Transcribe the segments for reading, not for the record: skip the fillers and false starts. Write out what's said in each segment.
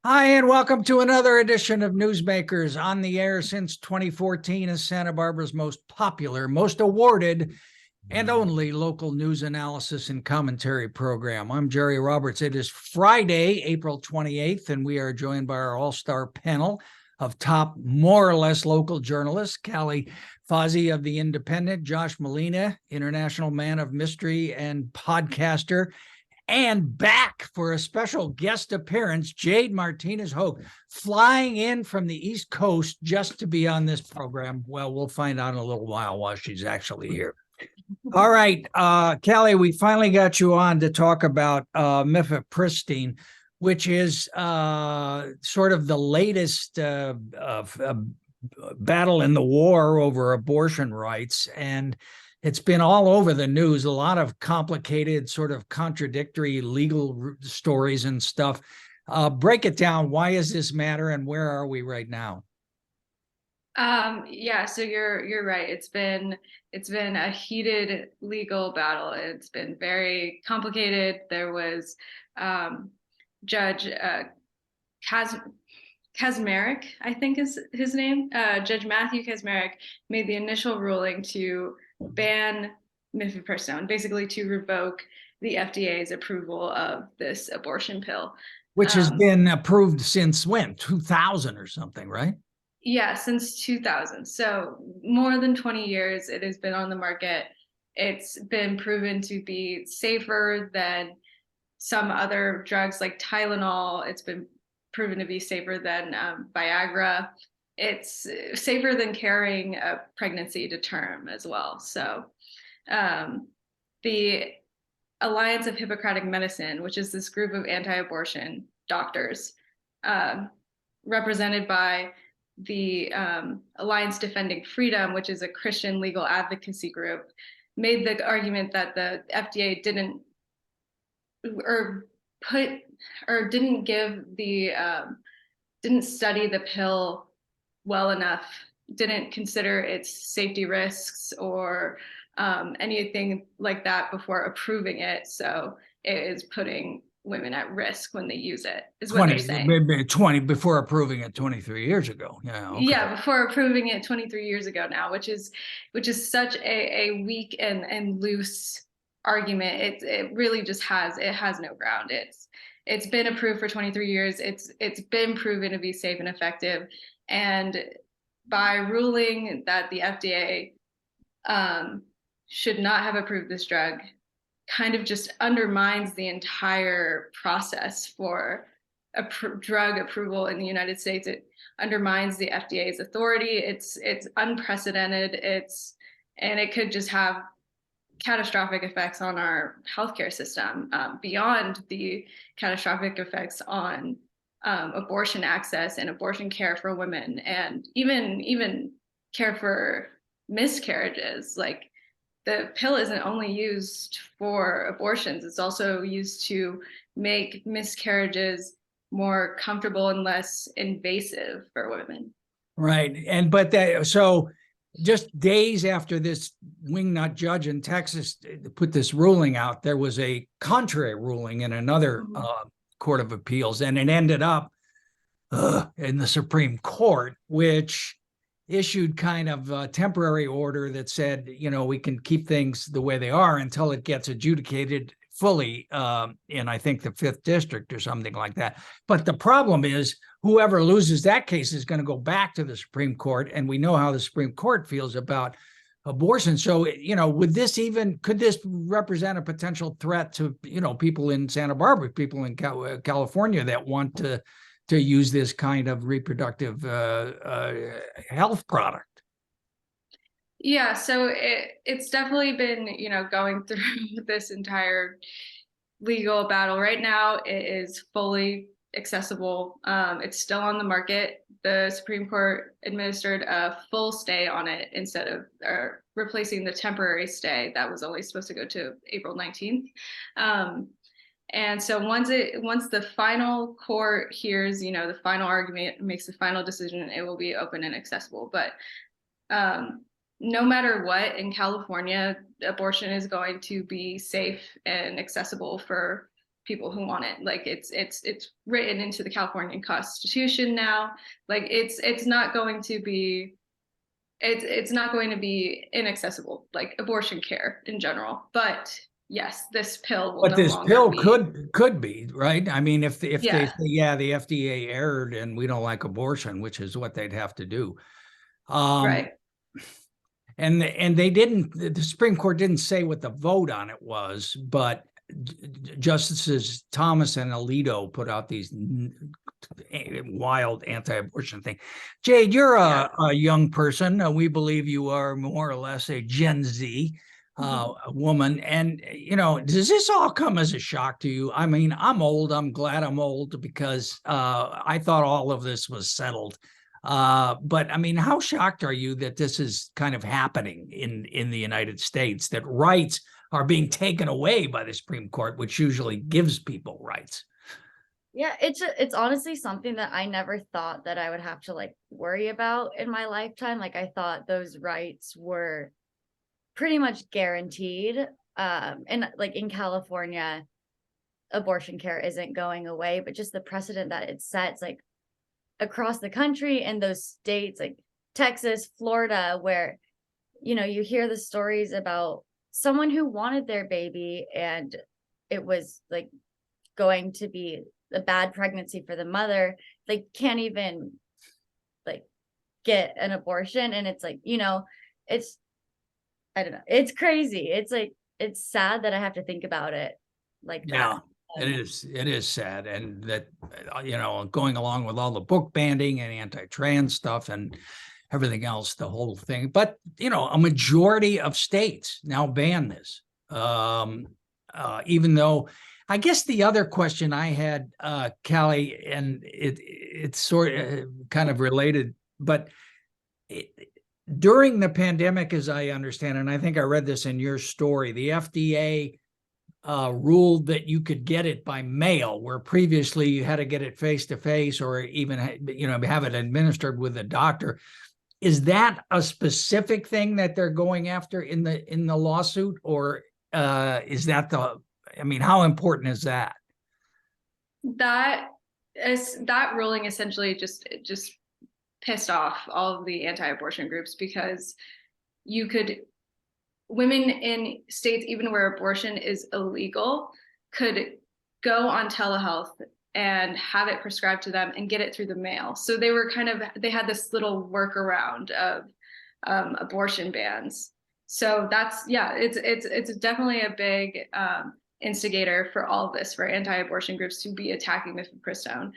Hi, and welcome to another edition of Newsmakers, on the air since 2014 as Santa Barbara's most popular, most awarded, and only local news analysis and commentary program. I'm Jerry Roberts. It is Friday, April 28th, and we are joined by our all-star panel of top, more or less local journalists: Callie Fausey of The Independent, Josh Molina, international man of mystery and podcaster, and back for a special guest appearance, Jade Martinez-Pogue, flying in from the East Coast just to be on this program. Well, we'll find out in a little while she's actually here. All right, Callie, we finally got you on to talk about mifepristone, which is sort of the latest battle in the war over abortion rights. And it's been all over the news, a lot of complicated, sort of contradictory legal stories and stuff. Break it down. Why does this matter, and where are we right now? Yeah, so you're right. It's been a heated legal battle. It's been very complicated. There was Judge Kaczmarek, I think is his name. Judge Matthew Kaczmarek made the initial ruling to ban mifepristone, basically to revoke the FDA's approval of this abortion pill. Which has been approved since when? 2000 or something, right? Yeah, since 2000. So more than 20 years it has been on the market. It's been proven to be safer than some other drugs like Tylenol. It's been proven to be safer than Viagra. It's safer than carrying a pregnancy to term as well. So the Alliance of Hippocratic Medicine, which is this group of anti-abortion doctors, represented by the Alliance Defending Freedom, which is a Christian legal advocacy group, made the argument that the FDA didn't study the pill well enough, didn't consider its safety risks or anything like that before approving it. So it is putting women at risk when they use it, is what they're saying. 20 before approving it 23 years ago. Yeah. Okay. Yeah, before approving it 23 years ago now, which is such a weak and loose argument. It really just has no ground. It's been approved for 23 years. It's been proven to be safe and effective. And by ruling that the FDA should not have approved this drug, kind of just undermines the entire process for drug approval in the United States. It undermines the FDA's authority. It's unprecedented. And it could just have catastrophic effects on our healthcare system, beyond the catastrophic effects on abortion access and abortion care for women, and even care for miscarriages. Like, the pill isn't only used for abortions, it's also used to make miscarriages more comfortable and less invasive for women. Right. So just days after this wingnut judge in Texas put this ruling out, there was a contrary ruling in another court of appeals, and it ended up in the Supreme Court, which issued kind of a temporary order that said, we can keep things the way they are until it gets adjudicated fully in, I think, the 5th District or something like that. But the problem is, whoever loses that case is going to go back to the Supreme Court, and we know how the Supreme Court feels about abortion. So, could this represent a potential threat to, people in Santa Barbara, people in California that want to use this kind of reproductive health product? Yeah, so it's definitely been, going through this entire legal battle. Right now, it is fully accessible. It's still on the market. The Supreme Court administered a full stay on it instead of replacing the temporary stay that was only supposed to go to April 19th. And so once the final court hears, the final argument, makes the final decision, it will be open and accessible. But no matter what, in California, abortion is going to be safe and accessible for people who want it. Like it's written into the California Constitution now. Like it's not going to be it's not going to be inaccessible, like abortion care in general. But yes, this pill will But no this longer pill be. could be, right? I mean, if they Yeah. say, yeah, the FDA erred and we don't like abortion, which is what they'd have to do. Right. And they didn't, the Supreme Court didn't say what the vote on it was, but Justices Thomas and Alito put out these wild anti-abortion thing. Jade, you're a young person. We believe you are more or less a Gen Z a woman. And, you know, does this all come as a shock to you? I mean, I'm old. I'm glad I'm old because I thought all of this was settled. But I mean, how shocked are you that this is kind of happening in the United States, that rights are being taken away by the Supreme Court, which usually gives people rights? Yeah, it's honestly something that I never thought that I would have to like worry about in my lifetime. Like I thought those rights were pretty much guaranteed. And like in California, abortion care isn't going away, but just the precedent that it sets like across the country and those states like Texas, Florida, where, you know, you hear the stories about someone who wanted their baby and it was like going to be a bad pregnancy for the mother. They can't even like get an abortion. And it's like, you know, it's, I don't know, it's crazy. It's like, it's sad that I have to think about it like Yeah. that. It is sad. And that, you know, going along with all the book banning and anti-trans stuff and everything else, the whole thing. But, you know, a majority of states now ban this. Even though, I guess the other question I had, Callie, and it's sort of kind of related, but during the pandemic, as I understand, and I think I read this in your story, the FDA ruled that you could get it by mail, where previously you had to get it face to face or even, you know, have it administered with a doctor. Is that a specific thing that they're going after in the lawsuit, or is that I mean, how important is that? That ruling essentially just pissed off all of the anti-abortion groups, because women in states even where abortion is illegal could go on telehealth and have it prescribed to them and get it through the mail. So they had this little workaround of abortion bans. So it's definitely a big instigator for all of this, for anti-abortion groups to be attacking mifepristone,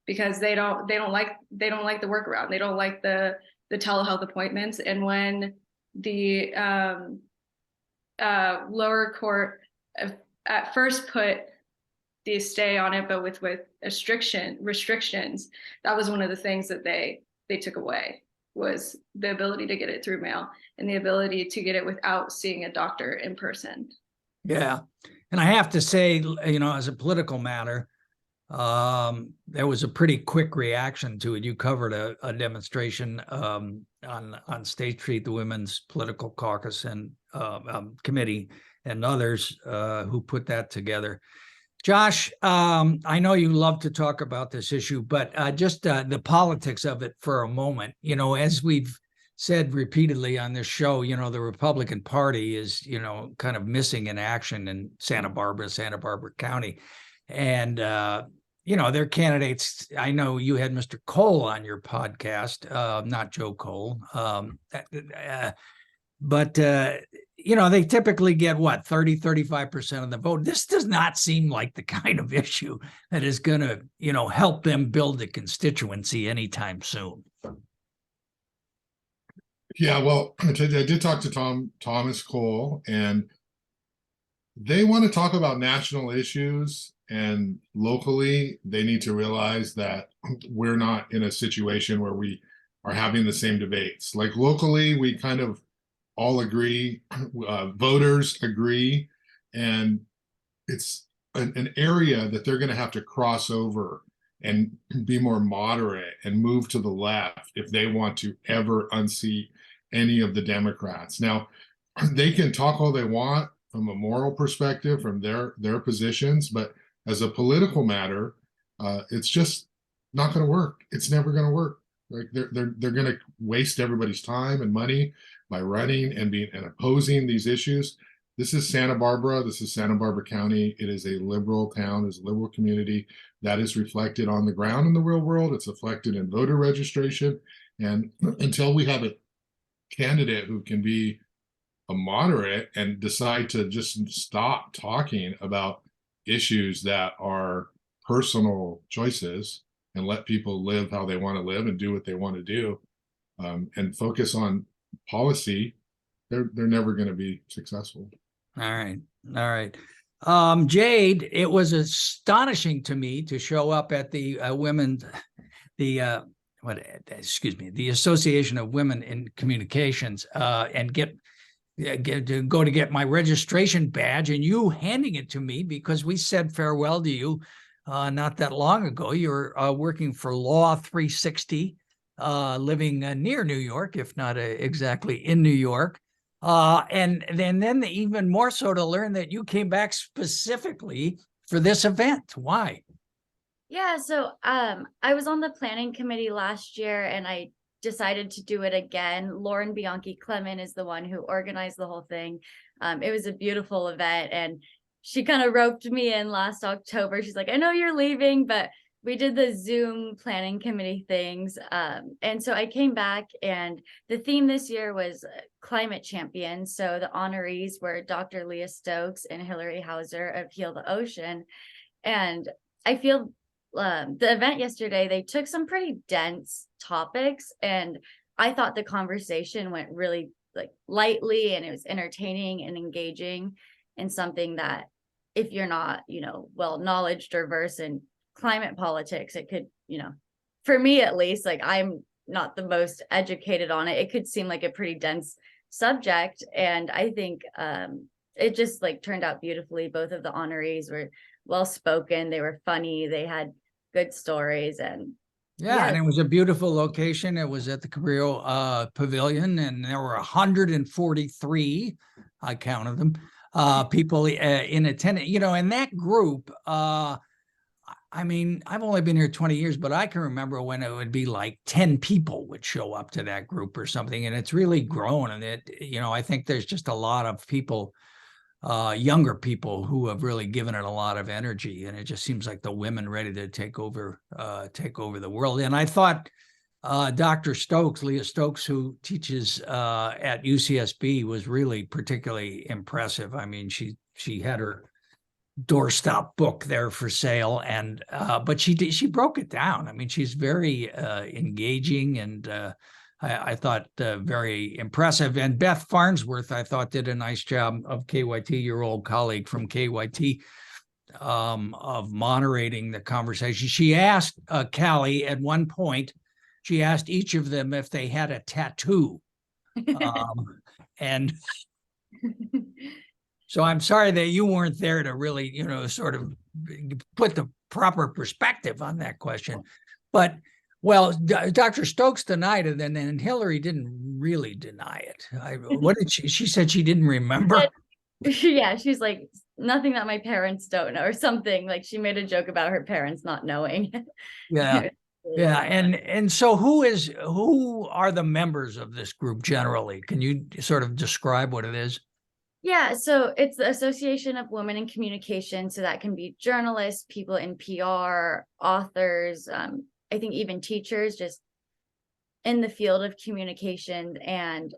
because they don't like the workaround. They don't like the telehealth appointments. And when the lower court at first put the stay on it, but with restrictions, that was one of the things that they took away, was the ability to get it through mail and the ability to get it without seeing a doctor in person. Yeah. And I have to say, you know, as a political matter, there was a pretty quick reaction to it. You covered a demonstration on State Street, the Women's Political Caucus and Committee, and others who put that together. Josh, I know you love to talk about this issue, but just the politics of it for a moment. You know, as we've said repeatedly on this show, you know, the Republican Party is, you know, kind of missing in action in Santa Barbara County. And, you know, their candidates, I know you had Mr. Cole on your podcast, not Joe Cole. But, you know, they typically get what, 30-35% of the vote. This does not seem like the kind of issue that is going to, you know, help them build a constituency anytime soon. Yeah, well, I did talk to Thomas Cole, and they want to talk about national issues, and locally they need to realize that we're not in a situation where we are having the same debates. Like locally, we kind of all agree, voters agree, and it's an area that they're going to have to cross over and be more moderate and move to the left if they want to ever unseat any of the Democrats. Now, they can talk all they want from a moral perspective, from their positions, but as a political matter, it's just not going to work. It's never going to work. Like they're going to waste everybody's time and money by running and opposing these issues. This is Santa Barbara. This is Santa Barbara County. It is a liberal town. It's a liberal community that is reflected on the ground in the real world. It's reflected in voter registration. And until we have a candidate who can be a moderate and decide to just stop talking about issues that are personal choices and let people live how they want to live and do what they want to do, and focus on policy, they're never going to be successful. All right. All right. Jade, it was astonishing to me to show up at the the Association of Women in Communications, and get my registration badge, and you handing it to me because we said farewell to you not that long ago. You're working for Law 360, living near New York, if not exactly in New York. And then even more so to learn that you came back specifically for this event. Why? Yeah, so I was on the planning committee last year and I decided to do it again. Lauren Bianchi Clement is the one who organized the whole thing. It was a beautiful event and she kind of roped me in last October. She's like, I know you're leaving, but we did the Zoom planning committee things. And so I came back and the theme this year was climate champions. So the honorees were Dr. Leah Stokes and Hillary Hauser of Heal the Ocean. And I feel the event yesterday, they took some pretty dense topics and I thought the conversation went really like lightly and it was entertaining and engaging, and something that if you're not, well knowledged or versed in climate politics, it could, for me at least, like I'm not the most educated on it. It could seem like a pretty dense subject. And I think it just like turned out beautifully. Both of the honorees were well spoken. They were funny. They had good stories, and and it was a beautiful location. It was at the Cabrillo Pavilion, and there were 143, I counted them, people in attendance. In that group, I mean, I've only been here 20 years, but I can remember when it would be like 10 people would show up to that group or something, and it's really grown. And I think there's just a lot of people, younger people, who have really given it a lot of energy, and it just seems like the women ready to take over the world. And I thought Dr. Stokes, Leah Stokes, who teaches at UCSB, was really particularly impressive. I mean, she had her doorstop book there for sale, and but she broke it down. I mean, she's very engaging, and I thought very impressive. And Beth Farnsworth, I thought, did a nice job, of KYT, your old colleague from KYT, of moderating the conversation. She asked Callie at one point, she asked each of them if they had a tattoo. And so I'm sorry that you weren't there to really, sort of put the proper perspective on that question. But well, Dr. Stokes denied it, and then Hillary didn't really deny it. What did she? She said she didn't remember. Yeah, she's like, nothing that my parents don't know, or something. Like she made a joke about her parents not knowing. Yeah, yeah, and so who are the members of this group generally? Can you sort of describe what it is? Yeah, so it's the Association of Women in Communication. So that can be journalists, people in PR, authors. I think even teachers just in the field of communication, and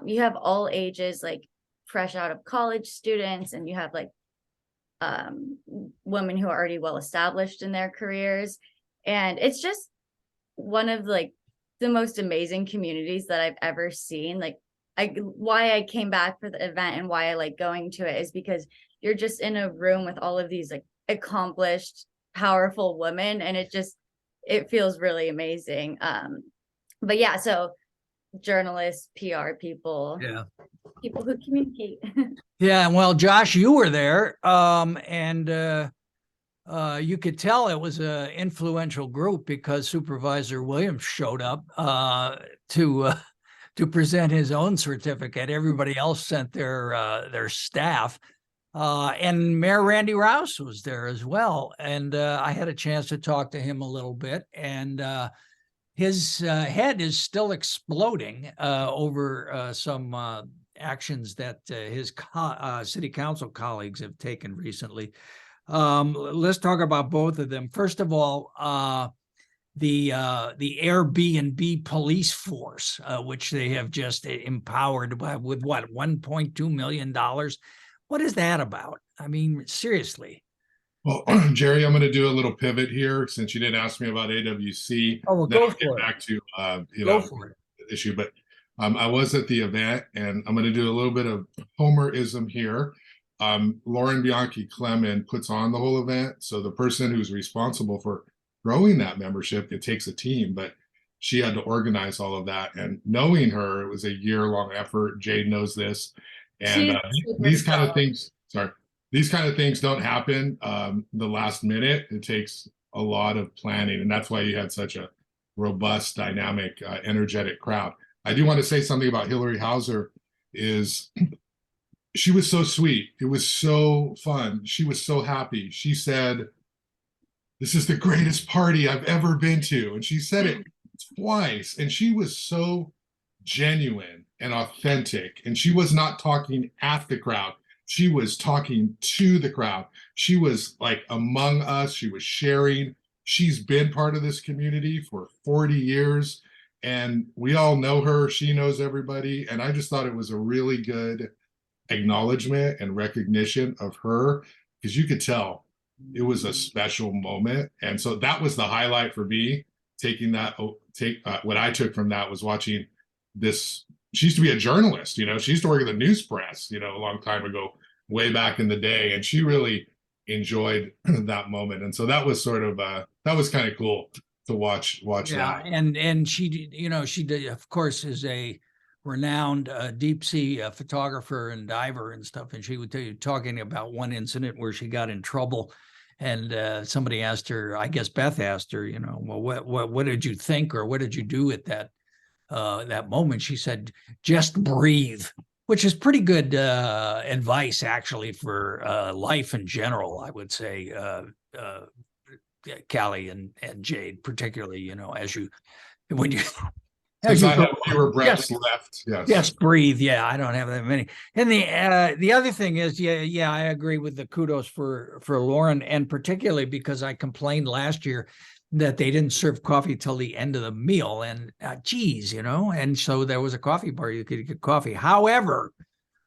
you have all ages, like fresh out of college students, and you have like women who are already well established in their careers. And it's just one of like the most amazing communities that I've ever seen. Like why I came back for the event and why I like going to it is because you're just in a room with all of these like accomplished, powerful women, and it feels really amazing. But yeah, so journalists, PR people, people who communicate. Yeah, well, Josh, you were there, and you could tell it was an influential group because Supervisor Williams showed up to present his own certificate. Everybody else sent their staff. And Mayor Randy Rouse was there as well. And I had a chance to talk to him a little bit. And his head is still exploding over some actions that his city council colleagues have taken recently. Let's talk about both of them. First of all, the Airbnb police force, which they have just empowered with what, $1.2 million. What is that about? I mean, seriously. Well, Jerry, I'm going to do a little pivot here since you didn't ask me about AWC. Oh, well, Then go I'll get for it. back to Go for it. the issue. But I was at the event, and I'm going to do a little bit of Homerism here. Lauren Bianchi Clement puts on the whole event, so the person who's responsible for growing that membership, it takes a team, but she had to organize all of that. And knowing her, it was a year-long effort. Jade knows this, and these kind of things. Sorry. These kind of things don't happen the last minute. It takes a lot of planning, and that's why you had such a robust, dynamic, energetic crowd. I do want to say something about Hillary Hauser. Is she was so sweet. It was so fun. She was so happy. She said, "This is the greatest party I've ever been to," and she said it twice. And she was so genuine and authentic, and she was not talking at the crowd. She was talking to the crowd. She was like among us. She was sharing. She's been part of this community for 40 years, and we all know her. She knows everybody. And I just thought it was a really good acknowledgement and recognition of her, because you could tell it was a special moment. And so that was the highlight for me. What I took from that was watching this. She used to be a journalist, she used to work at the news press, a long time ago, way back in the day. And she really enjoyed that moment. And so that was sort of, that was kind of cool to watch Yeah, that. and she, she did, of course, is a renowned deep sea photographer and diver and stuff. And she would tell you, talking about one incident where she got in trouble, and somebody asked her, I guess Beth asked her, well, what did you think, or what did you do at that moment? She said, just breathe, which is pretty good advice, actually, for life in general, I would say. Callie and Jade, particularly, when you Since I have fewer breaths left, yes. Just breathe. Yeah, I don't have that many. And the other thing is, yeah, I agree with the kudos for Lauren, and particularly because I complained last year that they didn't serve coffee till the end of the meal, and geez, and so there was a coffee bar, you could get coffee. However,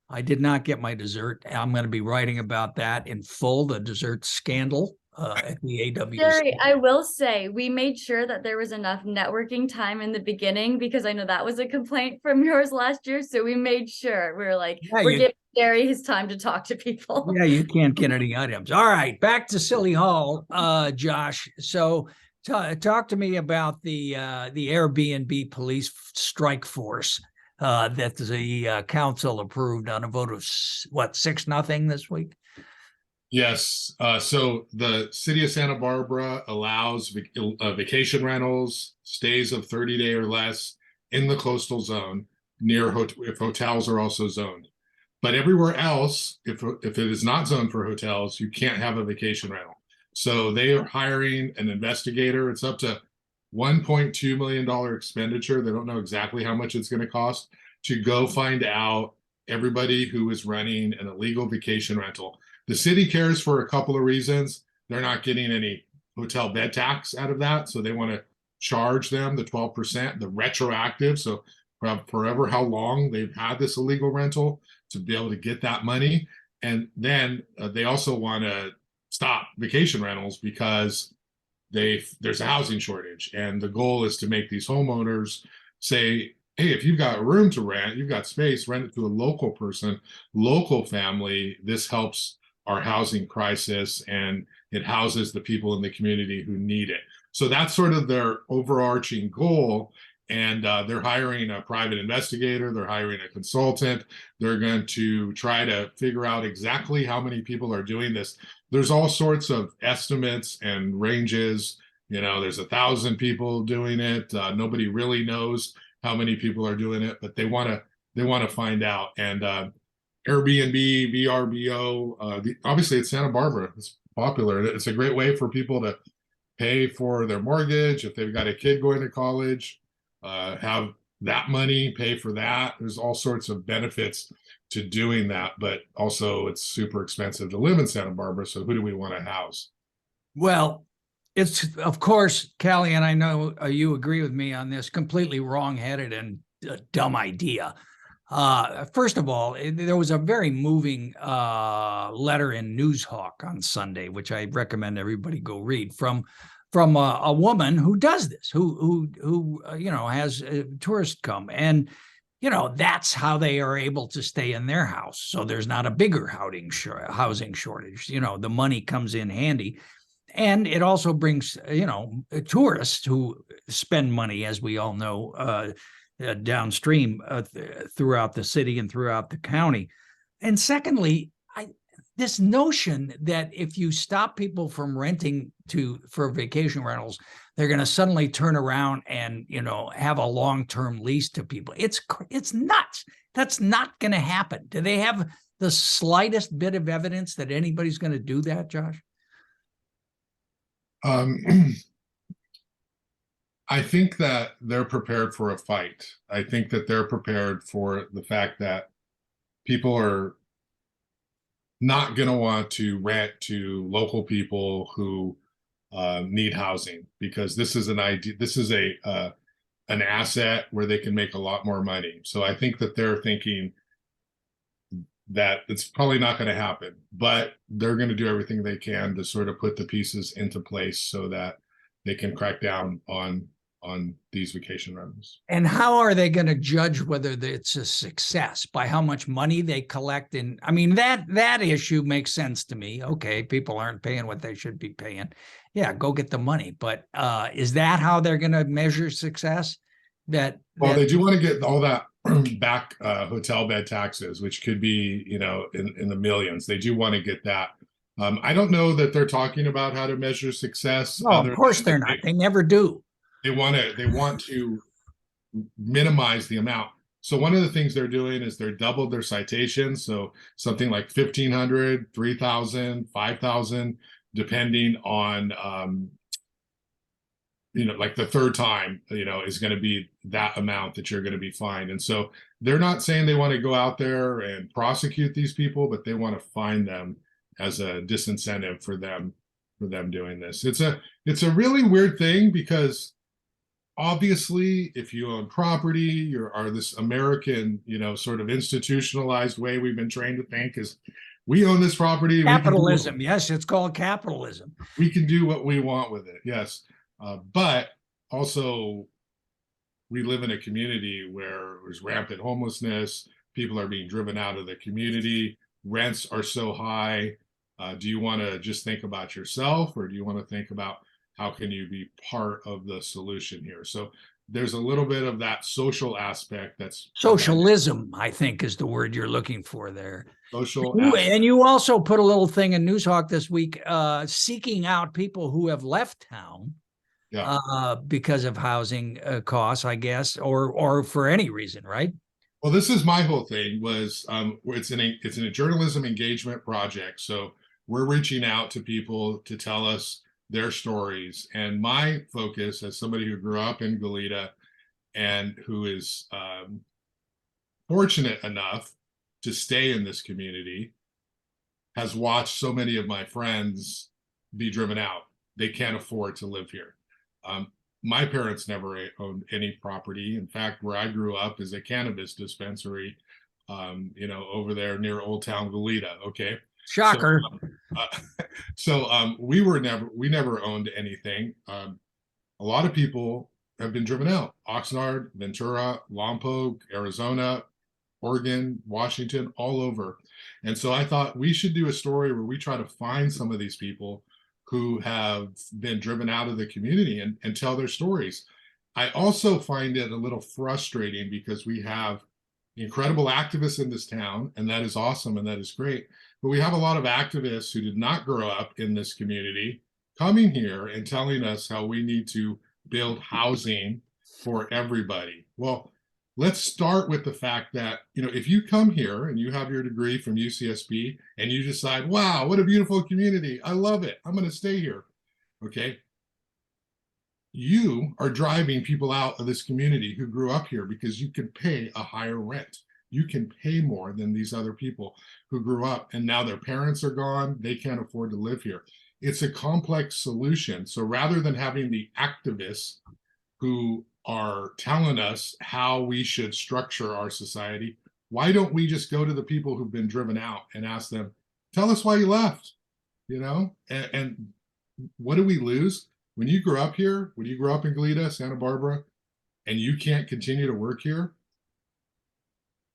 I did not get my dessert. I'm going to be writing about that in full, the dessert scandal at the AWC. Jerry, I will say we made sure that there was enough networking time in the beginning, because I know that was a complaint from yours last year. So we made sure we were like, we're giving Jerry his time to talk to people. Yeah, you can't get any items. All right, back to Silly Hall, Josh. So talk to me about the Airbnb police strike force that the council approved on a vote of 6-0 this week. Yes. So the city of Santa Barbara allows vacation rentals, stays of 30-day or less in the coastal zone if hotels are also zoned. But everywhere else, if it is not zoned for hotels, you can't have a vacation rental. So they are hiring an investigator. It's up to $1.2 million expenditure. They don't know exactly how much it's going to cost to go find out everybody who is running an illegal vacation rental. The city cares for a couple of reasons. They're not getting any hotel bed tax out of that, so they want to charge them the 12%, the retroactive. So forever how long they've had this illegal rental, to be able to get that money. And then they also want to stop vacation rentals because there's a housing shortage. And the goal is to make these homeowners say, hey, if you've got room to rent, you've got space, rent it to a local person, local family. This helps our housing crisis, and it houses the people in the community who need it. So that's sort of their overarching goal. And they're hiring a private investigator, they're hiring a consultant, they're going to try to figure out exactly how many people are doing this. There's all sorts of estimates and ranges. There's 1,000 people doing it. Nobody really knows how many people are doing it, but they want to find out. And Airbnb, VRBO. Obviously, it's Santa Barbara. It's popular. It's a great way for people to pay for their mortgage if they've got a kid going to college. Have that money, pay for that. There's all sorts of benefits to doing that, but also it's super expensive to live in Santa Barbara. So who do we want to house? Well, it's, of course, Callie, and I know you agree with me on this, completely wrong-headed and a dumb idea. First of all, there was a very moving letter in Newshawk on Sunday, which I recommend everybody go read, from a woman who does this, who has tourists come, and that's how they are able to stay in their house. So there's not a bigger housing shortage. The money comes in handy. And it also brings, tourists who spend money, as we all know, downstream throughout the city and throughout the county. And secondly, this notion that if you stop people from renting for vacation rentals, they're going to suddenly turn around and, have a long-term lease to people. It's nuts. That's not going to happen. Do they have the slightest bit of evidence that anybody's going to do that, Josh? I think that they're prepared for a fight. I think that they're prepared for the fact that people are not going to want to rent to local people who need housing, because this is an idea. This is an asset where they can make a lot more money. So I think that they're thinking that it's probably not going to happen, but they're going to do everything they can to sort of put the pieces into place so that they can crack down on these vacation rentals. And how are they going to judge whether it's a success? By how much money they collect? And I mean, that issue makes sense to me. Okay, people aren't paying what they should be paying. Yeah, go get the money. But is that how they're going to measure success? Well, they do want to get all that back, hotel bed taxes, which could be, in the millions. They do want to get that. I don't know that they're talking about how to measure success. No, of course they're not. They never do. They want to minimize the amount. So one of the things they're doing is they're doubled their citations. So something like 1,500, 3,000, 5,000, depending on, like the third time, is going to be that amount that you're going to be fined. And so they're not saying they want to go out there and prosecute these people, but they want to fine them as a disincentive for them doing this. It's a really weird thing, because obviously if you own property, you are this American, sort of institutionalized way we've been trained to think is we own this property. Capitalism. Yes, it's called capitalism. We can do what we want with it. Yes. But also we live in a community where there's rampant homelessness. People are being driven out of the community. Rents are so high. Do you want to just think about yourself, or do you want to think about how can you be part of the solution here? So there's a little bit of that social aspect. That's socialism, I think, is the word you're looking for there. Social and you also put a little thing in Newshawk this week, seeking out people who have left town. Yeah. Because of housing costs, I guess, or for any reason, right? Well, this is my whole thing. It's a journalism engagement project. So we're reaching out to people to tell us their stories. And my focus, as somebody who grew up in Goleta and who is fortunate enough to stay in this community, has watched so many of my friends be driven out. They can't afford to live here. My parents never owned any property. In fact, where I grew up is a cannabis dispensary, over there near Old Town Goleta. Okay. Shocker. So we never owned anything. A lot of people have been driven out. Oxnard, Ventura, Lompoc, Arizona, Oregon, Washington, all over. And so I thought we should do a story where we try to find some of these people who have been driven out of the community and tell their stories. I also find it a little frustrating because we have incredible activists in this town, and that is awesome and that is great. But we have a lot of activists who did not grow up in this community coming here and telling us how we need to build housing for everybody. Well, let's start with the fact that, if you come here and you have your degree from UCSB and you decide, wow, what a beautiful community, I love it, I'm going to stay here. Okay. You are driving people out of this community who grew up here because you can pay a higher rent. You can pay more than these other people who grew up and now their parents are gone. They can't afford to live here. It's a complex solution. So rather than having the activists who are telling us how we should structure our society, why don't we just go to the people who've been driven out and ask them, tell us why you left, and what do we lose? When you grow up here, when you grow up in Goleta, Santa Barbara, and you can't continue to work here,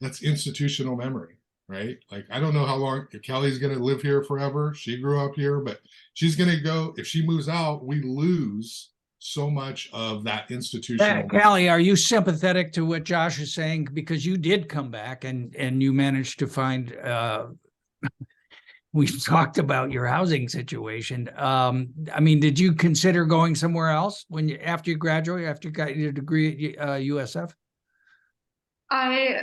that's institutional memory, right? Like, I don't know how long Kelly's going to live here forever. She grew up here, but she's going to go, if she moves out, we lose so much of that institutional. Callie, are you sympathetic to what Josh is saying? Because you did come back and you managed to find, we've talked about your housing situation. I mean, did you consider going somewhere else after you graduated, after you got your degree at USF? I,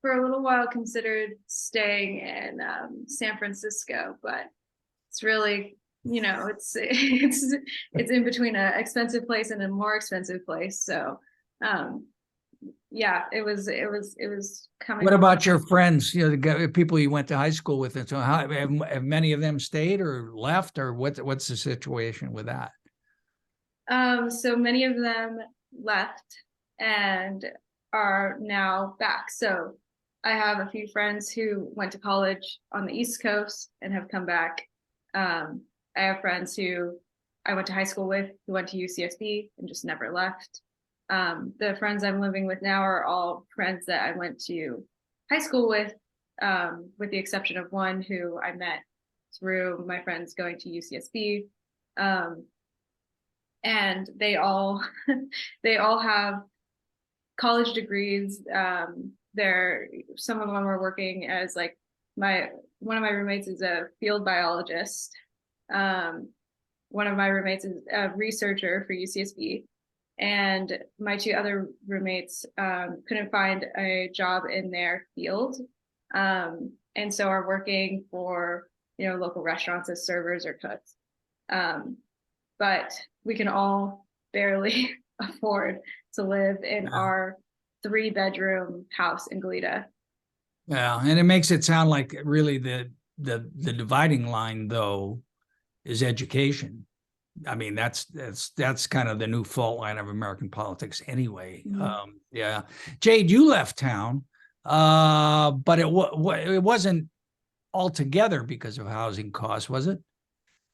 for a little while, considered staying in San Francisco, but it's really, it's in between an expensive place and a more expensive place. So, yeah, it was coming. What about your friends? The people you went to high school with, and so how have many of them stayed or left, or what's the situation with that? So many of them left and are now back. So I have a few friends who went to college on the East Coast and have come back. I have friends who I went to high school with who went to UCSB and just never left. The friends I'm living with now are all friends that I went to high school with the exception of one who I met through my friends going to UCSB. And they all have college degrees. Some of them are working as like one of my roommates is a field biologist. One of my roommates is a researcher for UCSB, and my two other roommates couldn't find a job in their field, and so are working for local restaurants as servers or cooks. But we can all barely afford to live in our 3-bedroom house in Goleta. Yeah, and it makes it sound like really the dividing line though is education. I mean, that's kind of the new fault line of American politics anyway. Mm-hmm. Yeah, Jade, you left town, but it wasn't altogether because of housing costs, was it?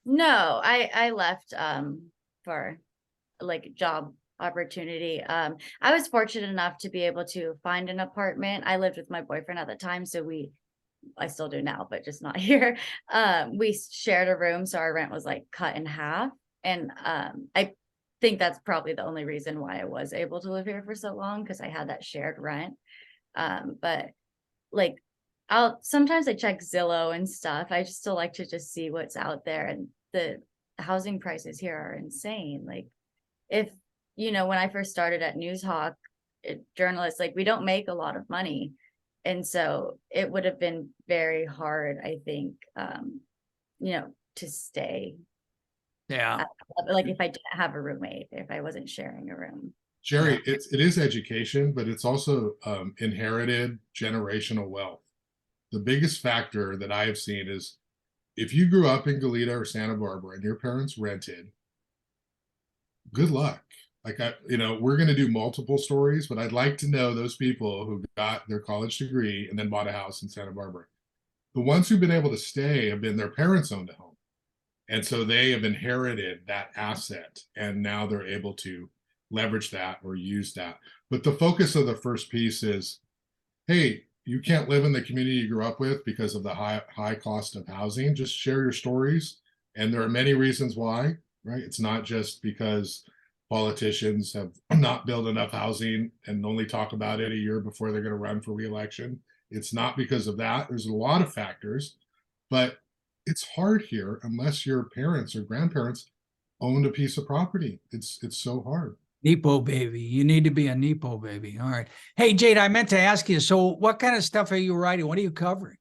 No, I left for like job opportunity. I was fortunate enough to be able to find an apartment. I lived with my boyfriend at the time, so I still do now, but just not here. We shared a room, so our rent was like cut in half. And I think that's probably the only reason why I was able to live here for so long, because I had that shared rent. But like sometimes I check Zillow and stuff. I just still like to just see what's out there, and the housing prices here are insane. Like if, when I first started at Newshawk, journalists, like we don't make a lot of money. And so it would have been very hard, I think, to stay. Yeah. Like if I didn't have a roommate, if I wasn't sharing a room. Jerry, it is education, but it's also inherited generational wealth. The biggest factor that I have seen is if you grew up in Goleta or Santa Barbara and your parents rented, good luck. Like, we're going to do multiple stories, but I'd like to know those people who got their college degree and then bought a house in Santa Barbara. The ones who've been able to stay have been their parents owned a home. And so they have inherited that asset, and now they're able to leverage that or use that. But the focus of the first piece is, hey, you can't live in the community you grew up with because of the high cost of housing. Just share your stories. And there are many reasons why, right? It's not just because politicians have not built enough housing and only talk about it a year before they're going to run for re-election. It's not because of that. There's a lot of factors, but it's hard here unless your parents or grandparents owned a piece of property. It's so hard. Nepo baby. You need to be a Nepo baby. All right. Hey, Jade, I meant to ask you, so what kind of stuff are you writing? What are you covering?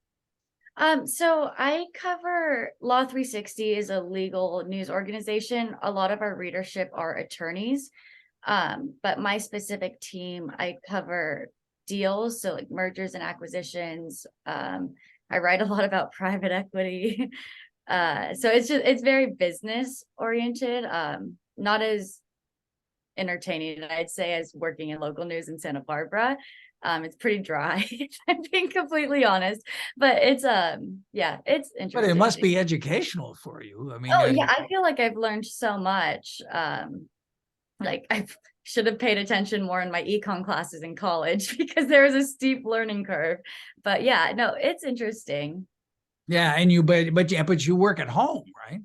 So I cover Law 360 is a legal news organization. A lot of our readership are attorneys. But my specific team, I cover deals, so like mergers and acquisitions. I write a lot about private equity. So it's very business oriented, not as entertaining, I'd say, as working in local news in Santa Barbara. It's pretty dry, if I'm being completely honest, but it's yeah, it's But interesting. it must be educational for you. I mean, Oh yeah, I feel like I've learned so much. Like I should have paid attention more in my econ classes in college because there was a steep learning curve. But yeah, no, it's interesting. yeah, and but you work at home, right?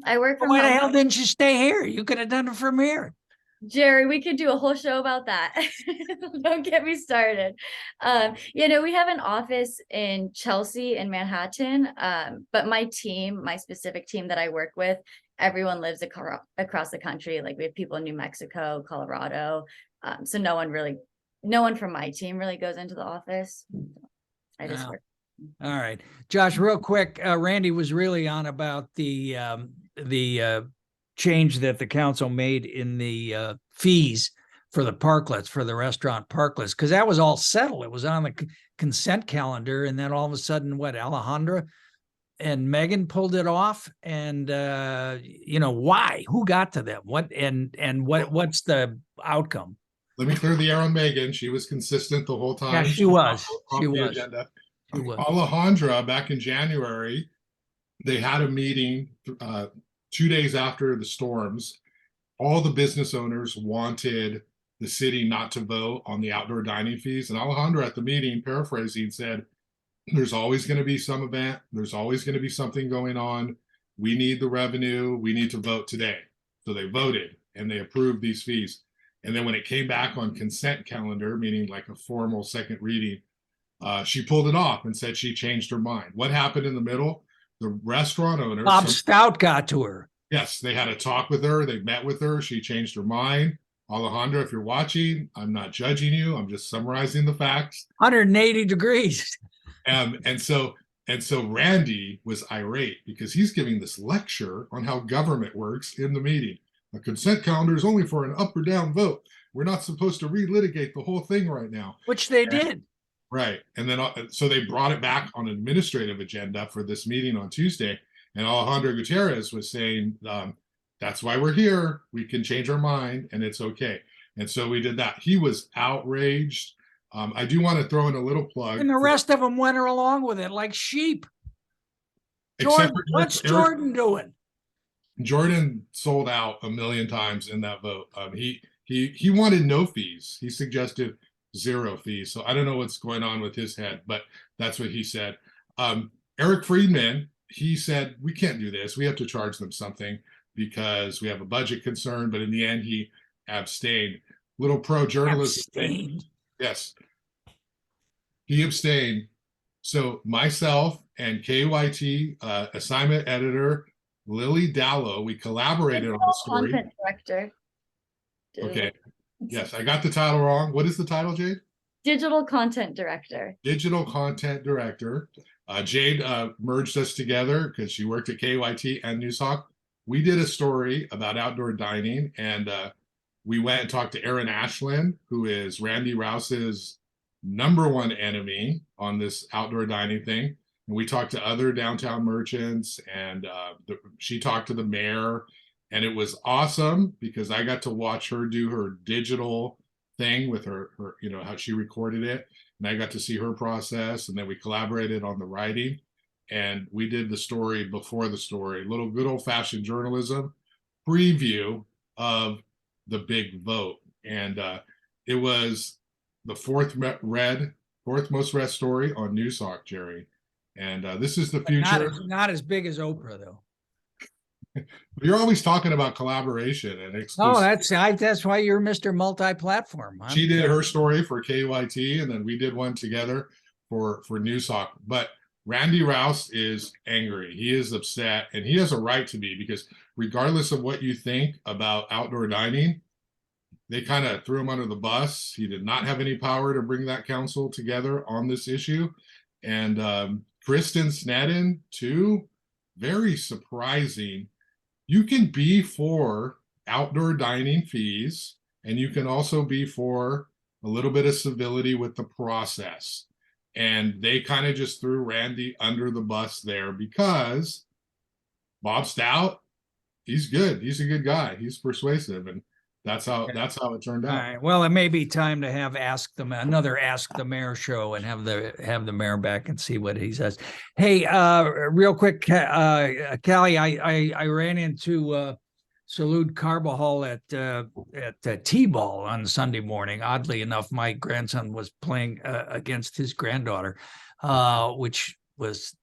I work Well, from why the home. hell didn't you stay here? You could have done it from here. Jerry, we could do a whole show about that. Don't get me started. We have an office in Chelsea in Manhattan. But my team, my specific team that I work with, everyone lives across the country. Like we have people in New Mexico, Colorado. So no one from my team really goes into the office. I just work. All right, Josh, real quick. Randy was really on about the change that the council made in the fees for the parklets, for the restaurant parklets, because that was all settled. It was on the consent calendar, and then all of a sudden, Alejandra and Megan pulled it off, and why? Who got to them? What's the outcome? Let me clear the air on Megan. She was consistent the whole time. Yeah, she was. Off She the was. agenda. She was. Alejandra, back in January, they had a meeting 2 days after the storms. All the business owners wanted the city not to vote on the outdoor dining fees. And Alejandra at the meeting, paraphrasing, said, there's always going to be some event. There's always going to be something going on. We need the revenue. We need to vote today. So they voted and they approved these fees. And then when it came back on consent calendar, meaning like a formal second reading, she pulled it off and said she changed her mind. What happened in the middle? The restaurant owners. Bob Stout got to her. Yes, they had a talk with her. They met with her. She changed her mind. Alejandra, if you're watching, I'm not judging you. I'm just summarizing the facts. 180 degrees. And so Randy was irate because he's giving this lecture on how government works in the meeting. A consent calendar is only for an up or down vote. We're not supposed to relitigate the whole thing right now. Which they did. Right. And then so they brought it back on an administrative agenda for this meeting on Tuesday. And Alejandro Gutierrez was saying, that's why we're here. We can change our mind and it's okay. And so we did that. He was outraged. I do want to throw in a little plug. And the rest of them went along with it like sheep. Jordan, what's Jordan doing? Jordan sold out a million times in that vote. He wanted no fees. He suggested 0 fees. So I don't know what's going on with his head, but that's what he said. Eric Friedman, he said, we can't do this. We have to charge them something because we have a budget concern. But in the end, he abstained. Little pro journalist. Yes. He abstained. So myself and KYT assignment editor, Lily Dallow, we collaborated on the story. Content director. Okay. Yes, I got the title wrong. What is the title, Jade? Digital content director. Digital content director. Jade merged us together because she worked at KYT and Newshawk. We did a story about outdoor dining, and we went and talked to Aaron Ashland, who is Randy Rouse's #1 enemy on this outdoor dining thing. And we talked to other downtown merchants, and she talked to the mayor. And it was awesome because I got to watch her do her digital thing with her how she recorded it. And I got to see her process. And then we collaborated on the writing. And we did the story before the story, little good old fashioned journalism preview of the big vote. And it was the fourth most read story on Newshawk, Jerry. And this is the future. Not as big as Oprah, though. You're always talking about collaboration and exclusive. Oh, that's why you're Mr. Multi-platform. She did her story for KYT, and then we did one together for Newshawk. But Randy Rouse is angry. He is upset, and he has a right to be, because regardless of what you think about outdoor dining, they kind of threw him under the bus. He did not have any power to bring that council together on this issue. And Kristen Snedden, too, very surprising. You can be for outdoor dining fees, and you can also be for a little bit of civility with the process. And they kind of just threw Randy under the bus there because Bob Stout, he's good. He's a good guy. He's persuasive, and that's how it turned All out. right. Well, it may be time to have another Ask the Mayor show and have the mayor back and see what he says. Hey, real quick, Callie, I ran into Salud Carbajal at T-ball on Sunday morning. Oddly enough, my grandson was playing against his granddaughter, which was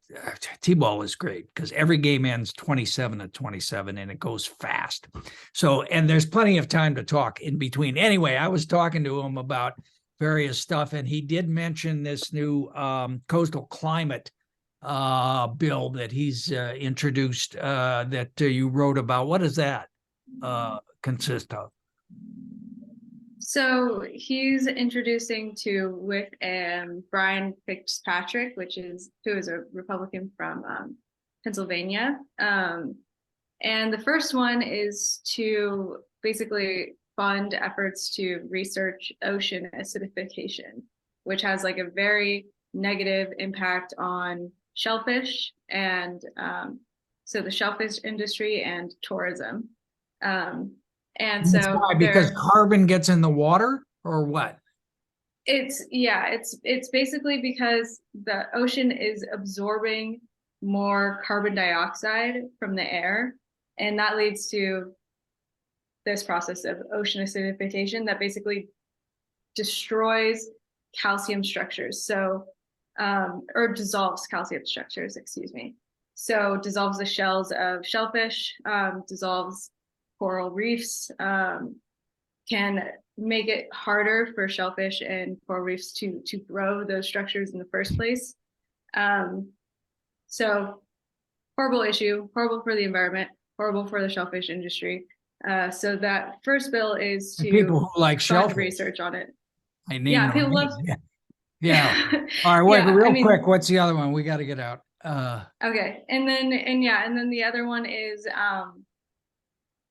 T-ball is great because every game ends 27-27 and it goes fast. So, and there's plenty of time to talk in between. Anyway, I was talking to him about various stuff, and he did mention this new coastal climate bill that he's introduced that you wrote about. What does that consist of? So he's introducing with Brian Fitzpatrick, who is a Republican from Pennsylvania. And the first one is to basically fund efforts to research ocean acidification, which has like a very negative impact on shellfish and so the shellfish industry and tourism. And That's so why, because carbon gets in the water, or what? It's basically because the ocean is absorbing more carbon dioxide from the air, and that leads to this process of ocean acidification that basically destroys calcium structures. So, or dissolves calcium structures, excuse me. So dissolves the shells of shellfish, dissolves coral reefs, can make it harder for shellfish and coral reefs to grow those structures in the first place. So horrible issue, horrible for the environment, horrible for the shellfish industry. So that first bill is to people who like shellfish research on it. Yeah, people love. Yeah. All right. Wait, Yeah, real quick. What's the other one? We got to get out. Okay, and then the other one is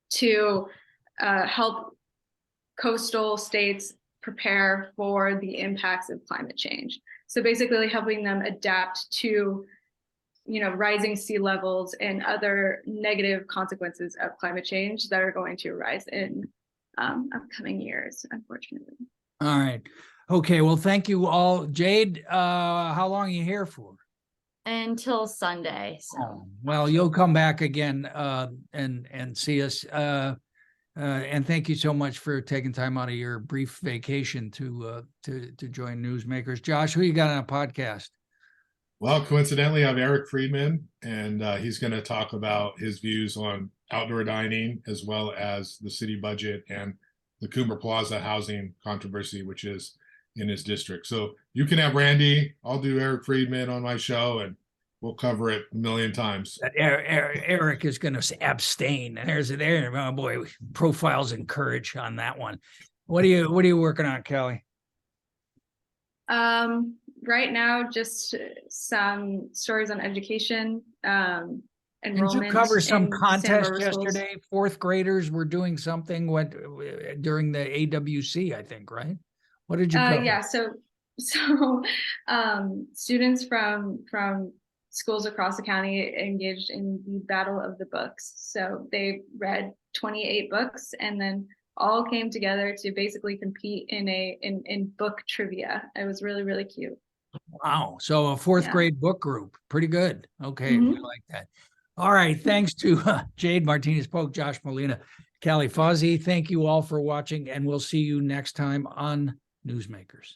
to help coastal states prepare for the impacts of climate change. So basically helping them adapt to, rising sea levels and other negative consequences of climate change that are going to arise in upcoming years, unfortunately. All right. Okay. Well, thank you all. Jade, how long are you here for? Until Sunday. So. Oh, well, you'll come back again and see us. And thank you so much for taking time out of your brief vacation to join Newsmakers. Josh, who you got on a podcast? Well, coincidentally, I have Eric Friedman, and he's going to talk about his views on outdoor dining as well as the city budget and the Coomer Plaza housing controversy, which is in his district. So you can have Randy. I'll do Eric Friedman on my show, and we'll cover it a million times. Eric is going to abstain. Oh boy, profiles and courage on that one. What are you working on, Callie? Right now, just some stories on education. Enrollment. Did you cover some contest yesterday? Fourth graders were doing something during the AWC, I think, right? What did you cover? Yeah, so students from schools across the county engaged in the Battle of the Books. So they read 28 books and then all came together to basically compete in book trivia. It was really, really cute. Wow. So a fourth grade book group. Pretty good. Okay. We like that. All right. Thanks to Jade Martinez-Pogue, Josh Molina, Callie Fausey. Thank you all for watching, and we'll see you next time on Newsmakers.